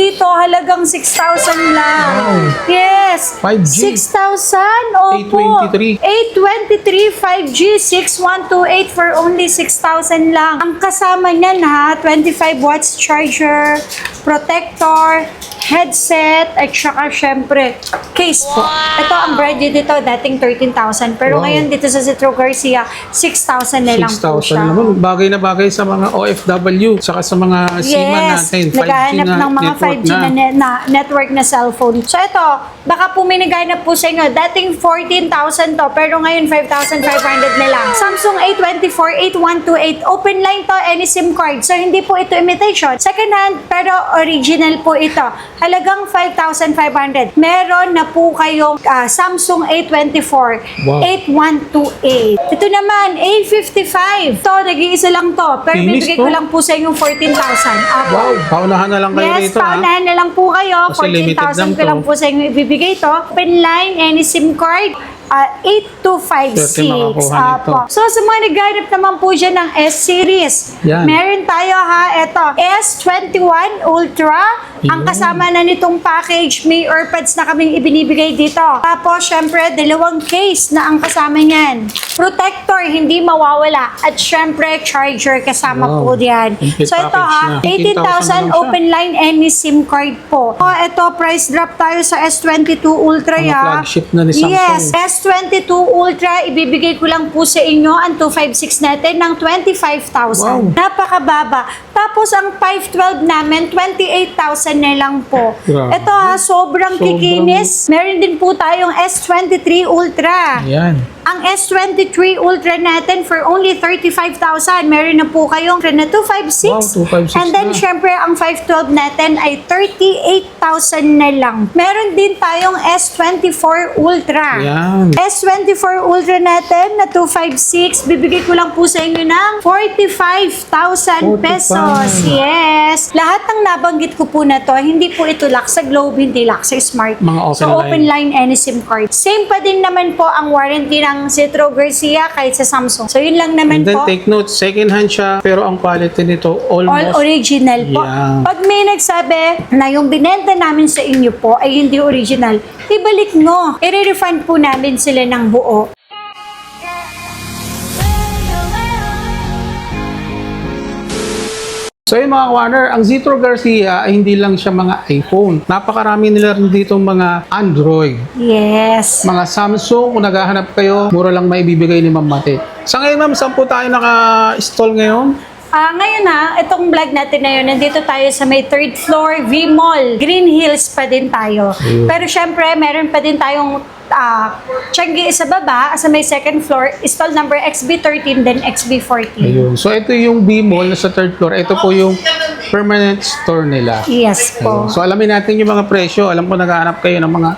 dito, halagang 6,000 lang. Wow. Yes. 5G. 6,000? Opo. 823. 823 5G 6128 for only 6,000 lang. Ang kasama niyan ha, 25 watts charger, protector, headset, at saka syempre, case po. Ito ang brand new dito, dating 13,000. Pero Wow. ngayon dito sa Citro Garcia, 6,000 na lang po 6,000 siya. naman. Bagay na bagay sa mga OFW, saka sa mga seaman natin. 5G naghahanap na ng mga network 5G na network na cellphone. So ito, baka po may naghahanap po sa inyo. Dating 14,000 to, pero ngayon 5,500 na lang. Samsung A24 8128. Open line to, any SIM card. So hindi po ito imitation. Second hand, pero original po ito. Halagang 5,500. Meron na po kayong Samsung A24 Wow. 8128. Ito naman, A55. To, nag-iisa lang to. Pero Finish bibigay to? ko lang po sa inyong 14,000. Apo. Wow, paunahan na lang kayo Yes, rito. paunahan na lang po kayo. Kasi limited lang 14,000 ko lang to. po sa inyo ibibigay to. Open line, any SIM card, 8256. Swerte makakuha nito. So, sa mga naghanap naman po dyan ng S-Series, Yan. meron tayo ha, ito, S21 Ultra. Ang Yun. kasama na nitong package, may earpads na kaming ibinibigay dito. Tapos, syempre, dalawang case na ang kasama niyan. Protector, hindi mawawala. At syempre, charger kasama Wow. po diyan. Complete So, ito package ha, na. 18,000 lang siya. open line, any SIM card po. Ito, price drop tayo sa S22 Ultra Mga ya. flagship na ni Samsung. Yes, S22 Ultra, ibibigay ko lang po sa inyo ang 256 natin ng 25,000. Wow. Napakababa. Tapos ang 512 namin, 28,000 na lang po. Grabe. Ito ha, sobrang kikinis. Meron din po tayong S23 Ultra. Ayan. Ang S23 Ultra natin for only 35,000. Meron na po kayong na 256. Wow, 256 And then, na. syempre, ang 512 natin ay 38,000 na lang. Meron din tayong S24 Ultra. Ayan. S24 Ultra natin na 256, bibigay ko lang po sa inyo ng 45,000 pesos. 45. Yes. Lahat ng nabanggit ko po na to, hindi po ito lock sa Globe, hindi lock sa Smart. Mga open so, line. open line any SIM card. Same pa din naman po ang warranty ng Citro Garcia kahit sa Samsung. So, yun lang naman And then po. take note, second hand siya, pero ang quality nito All almost original po. Yeah. Pag may nagsabi na yung binenta namin sa inyo po ay hindi original, ibalik mo. I-refund po namin sila ng buo. So yun mga Warner, ang Citro Garcia ay hindi lang siya mga iPhone. Napakarami nila rin dito mga Android. Yes. Mga Samsung, kung naghahanap kayo, mura lang maibibigay ni Ma'am Mate. Sa ngayon ma'am, saan po tayo naka-stall ngayon? Ngayon itong vlog natin na yun, nandito tayo sa may 3rd floor V-Mall. Green Hills pa din tayo. Pero syempre, meron pa din tayong Changi sa baba, sa may 2nd floor, stall number XB13, then XB14. Ayun. So ito yung B-Mall na sa 3rd floor. Ito po yung permanent store nila. Yes po. So alamin natin yung mga presyo. Alam ko naghahanap kayo ng mga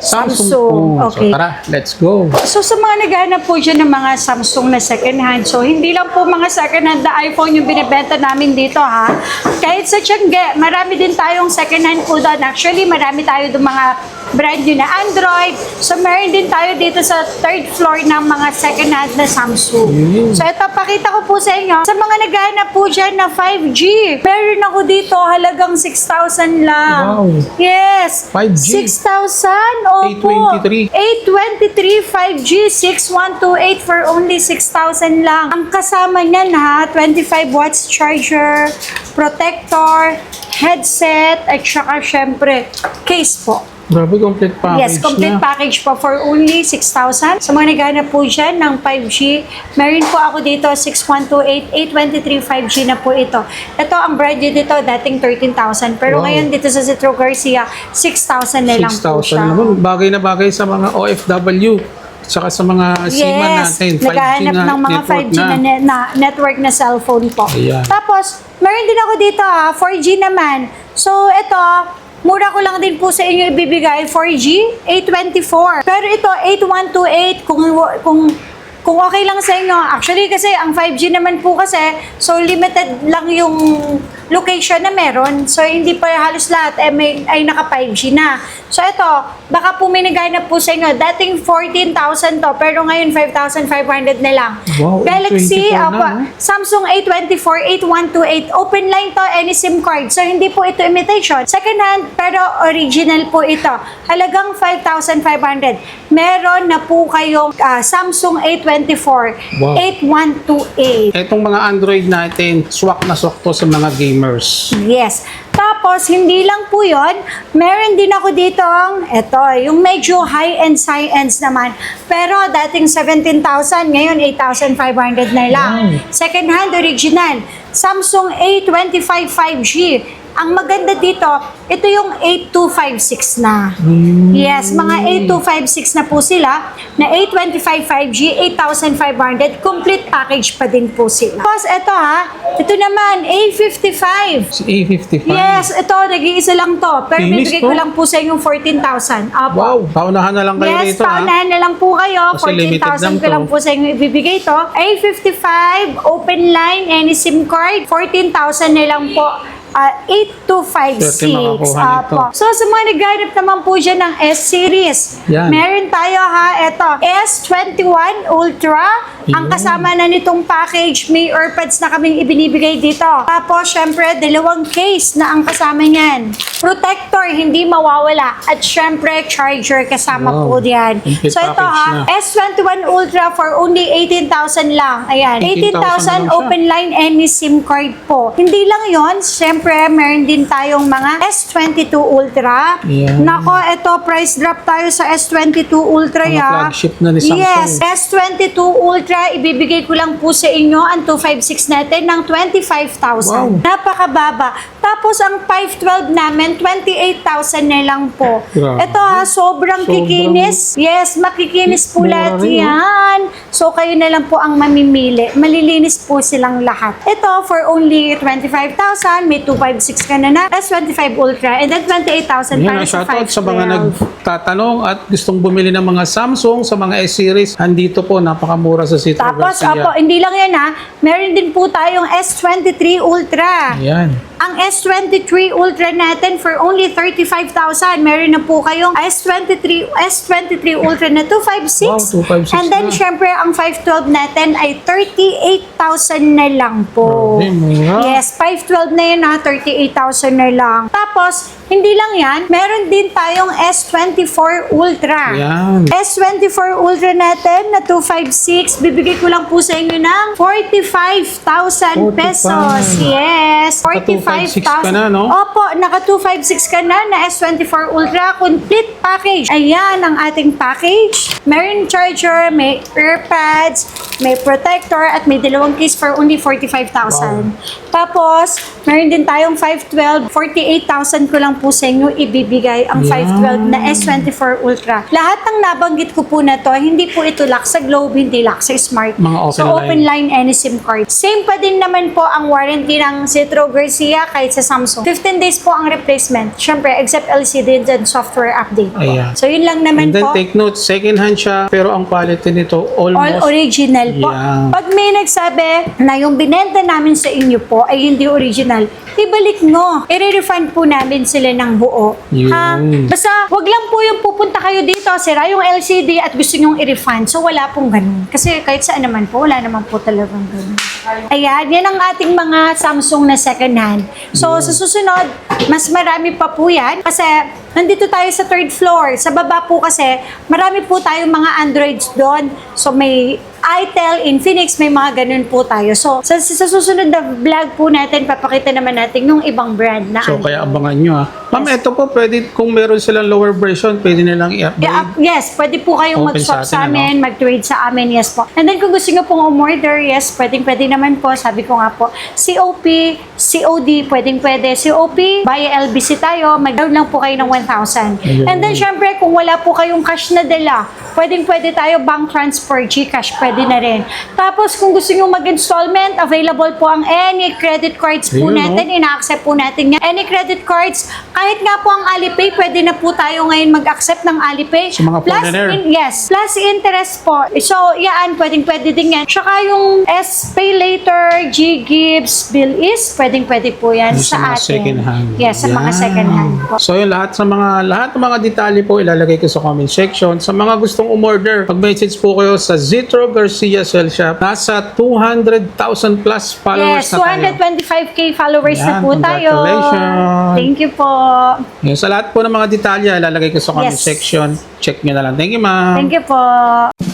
Samsung phone. Okay. So tara, let's go. So sa mga naghahanap po dyan ng mga Samsung na second hand, so hindi lang po mga second hand na iPhone yung binibenta namin dito ha. Kahit sa Tiangge, marami din tayong second hand po doon. Actually, marami tayo doon mga brand new na Android. So meron din tayo dito sa 3rd floor ng mga second hand na Samsung. So ito, pakita ko po sa inyo. Sa mga naghahanap po dyan na 5G, meron ako dito halagang 6,000 lang. Wow. Yes. 5G. 6,000? Opo. 823. 823 5G 6128 for only 6,000 lang. Ang kasama niyan ha, 25 watts charger, protector, headset, at saka syempre, case po. Grabe, complete package Yes, complete na. package po for only 6,000. Sa mga naghahanap po dyan ng 5G, meron po ako dito 6128, 823 5G na po ito. Ito, ang brand new dito, dating 13,000. Pero Wow. ngayon dito sa Citro Garcia, 6,000 na lang po 6,000 siya. naman. Bagay na bagay sa mga OFW. Saka sa mga seaman natin. 5G naghahanap na ng mga network 5G na network na cellphone po. Ayan. Tapos, meron din ako dito 4G naman. So, ito, mura ko lang din po sa inyo ibibigay, 4G, 824. Pero ito, 8128, kung okay lang sa inyo. Actually, kasi ang 5G naman po kasi, so limited lang yung location na meron. So, hindi pa halos lahat ay naka 5G na. So ito, baka po may naghanap po sa inyo. Dating 14,000 to, pero ngayon 5,500 na lang. Wow, Galaxy, 24 na, no? Samsung A24, 8128. Open line to, any SIM card. So hindi po ito imitation. Second hand, pero original po ito. Halagang 5,500. Meron na po kayong Samsung A24, Wow. 8128. Itong mga Android natin, swak na swak to sa mga gamers. Yes. Tapos, hindi lang po yun. Meron din ako dito, ito, yung medyo high-end science naman. Pero dating 17,000, ngayon 8,500 na lang. Second hand, original. Samsung A25 5G. Ang maganda dito, ito yung 8256 na. Yes, mga 8256 na po sila, na A25 5G, 8,500, complete package pa din po sila. Tapos ito ito naman, A55. Si A55. Yes, ito, nag-iisa lang to. Pero Finish bibigay to? ko lang po sa inyong 14,000. Apo. Wow, paunahan na lang kayo Yes, rito, paunahan na lang po kayo. Kasi limited lang 14,000 ko to. lang po sa inyo ibibigay to. A55, open line, any SIM card, 14,000 na lang po. 8256. Swerte makakuha nito. Apo. So, sa mga naghanap naman po dyan ng S-Series, Yan. meron tayo ito, S21 Ultra. Ang Yan. kasama na nitong package, may earpads na kaming ibinibigay dito. Tapos, syempre, dalawang case na ang kasama niyan. Protector, hindi mawawala. At syempre, charger kasama Wow. po diyan. Complete So, ito package na. S21 Ultra for only 18,000 lang. Ayan, 18,000 18,000 lang siya. open line any SIM card po. Hindi lang yon, syempre, meron din tayong mga S22 Ultra. Yan. Nako, ito, price drop tayo sa S22 Ultra, Mga flagship na ni Samsung. Yes, S22 Ultra, ibibigay ko lang po sa inyo ang 256 natin ng 25,000. Wow. Napakababa. Tapos, ang 512 namin, 28,000 na lang po. Grabe. Ito sobrang kikinis. Yes, makikinis po Mura lahat rin, yan. So, kayo na lang po ang mamimili. Malilinis po silang lahat. Ito, for only 25,000, may 256 ka na S25 Ultra, and then 28,000 Yan, para sa shoutout sa 512. mga nagtatanong at gustong bumili ng mga Samsung sa mga S-Series. Andito po, napakamura sa Citro Tapos, Garcia. hindi lang yan meron din po tayong S23 Ultra. Ayan. Ang S23 Ultra natin for only 35,000. Meron na po kayong S23 Ultra na 256. Wow, 256 And then, na. syempre, ang 512 natin ay 38,000 na lang po. Grabe, mura. Yes, 512 na yun 38,000 na lang. Tapos, hindi lang yan, meron din tayong S24 Ultra. Ayan. S24 Ultra natin na 256, bibigay ko lang po sa inyo ng 45,000 pesos. 45. Yes, Naka 256 ka na, no? Opo, naka 256 ka na S24 Ultra, complete package. Ayan ang ating package. Meron charger, may earpads, may protector, at may dalawang case for only 45,000. Tapos, meron din tayong 512, 48,000 ko lang po sa inyo ibibigay ang 512 na S24 Ultra. Lahat ng nabanggit ko po na to, hindi po ito lock sa Globe, hindi lock sa Smart. Mga open so, line. open line any SIM card. Same pa din naman po ang warranty ng Citro Garcia kahit sa Samsung. 15 days po ang replacement. Siyempre, except LCD and software update po. Ayan. So, yun lang naman And then po. take note, second hand siya, pero ang quality nito All almost original po. Yeah. Pag may nagsabi na yung binenta namin sa inyo po ay hindi original, ibalik mo. I-refund po namin sila ng buo. Yun. Ha? Basta, wag lang po yung pupunta kayo dito, sira yung LCD at gusto nyong i-refund. So, wala pong ganun. Kasi kahit saan naman po, wala naman po talagang ganun. Ayan, yan ang ating mga Samsung na second hand. So, sa susunod, mas marami pa po yan. Kasi, nandito tayo sa third floor. Sa baba po kasi, marami po tayong mga Androids doon. So, may itel, Infinix, may mga ganun po tayo. So, sa susunod na vlog po natin, papakita naman natin yung ibang brand na So, kaya Android. abangan nyo Ma'am, ito po, pwede, kung meron silang lower version, pwede nilang i-upgrade. Yes, pwede po kayong Open mag-swap sa sa atin, amin, mag-trade sa amin, yes po. And then kung gusto nyo pong umorder, yes, pwede naman po, sabi ko nga po, COP, COD, pwede. COP, via LBC tayo, mag-down lang po kayo ng 1,000. Ayun. And then syempre, kung wala po kayong cash na dala, pwede tayo bank transfer, GCash, pwede na rin. Tapos kung gusto nyo mag-installment, available po ang any credit cards po Ayun, natin, ina-accept po natin yan. Any credit cards, Kahit nga po ang Alipay, pwede na po tayo ngayon mag-accept ng Alipay. Sa mga foreigner. Yes, plus interest po. So, yan, pwede din yan. Tsaka yung S-Pay Later, G-Gibbs, Bill is, pwede po yan Yung sa mga atin. second hand. Yes, sa mga Yan. second hand po. So yung lahat ng mga detalye po ilalagay ko sa comment section. Sa mga gustong umorder, mag-message po kayo sa Zitro Garcia Cell Shop. Nasa 200,000 plus followers Yes, na tayo. 225k followers na Yan, po tayo. congratulations. Thank you po. Yung sa lahat po ng mga detalye ilalagay ko sa comment Yes. section. Check nyo na lang. Thank you, ma'am. Thank you po.